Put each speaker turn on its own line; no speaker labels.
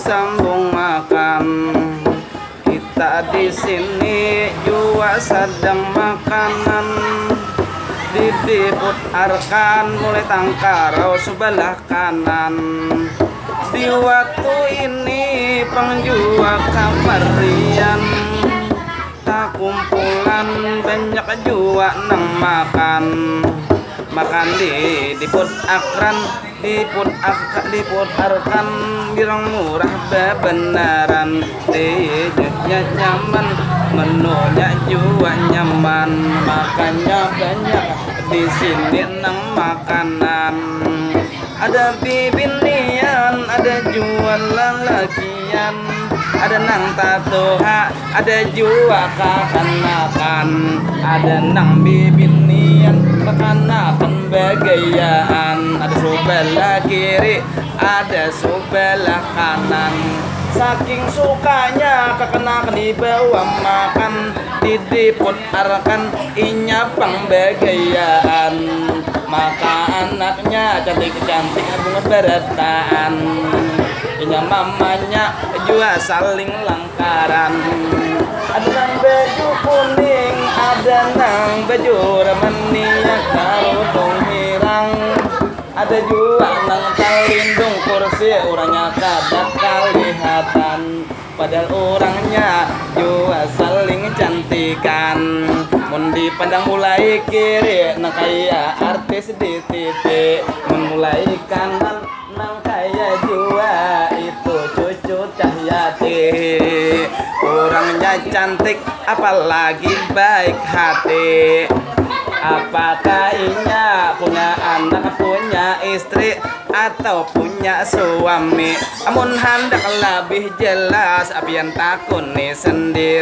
sambung makan. Kita di sini juga sedang makanan. Didiput arkan mulai tangkarau sebelah kanan. Di waktu ini penjual kamarian tak kumpulan banyak juga nang makan. Makan diput akran diput arkan birang murah bebenaran. Dinya nyaman menunya juga nyaman. Makannya banyak di sini nang makanan. Ada bibinian, ada jualan lakian, ada nang tatoha, ada juga kakanakan, ada nang bibinian, kakanakan bagayaan, ada sebelah kiri, ada sebelah kanan. Saking sukanya kakanakan dibawa makan, didiput arkan inyapang bagayaan. Maka anaknya cantik-cantik bunga berataan. Inya mamanya juga saling langkaran. Ada nang baju kuning, ada nang baju remeniak karudung hirang. Ada juga nang kalindung kursi orangnya kadak kalihatan. Padahal orangnya juga saling cantikan. Mun dipandang mulai kiri nang kaya artis di TV, mun mulai kanan nang kaya juga itu cucu Cahyati. Orangnya cantik apalagi baik hati. Apakah inya punya anak, punya istri, atau punya suami? Amun hendak lebih jelas apian takun nih sendiri.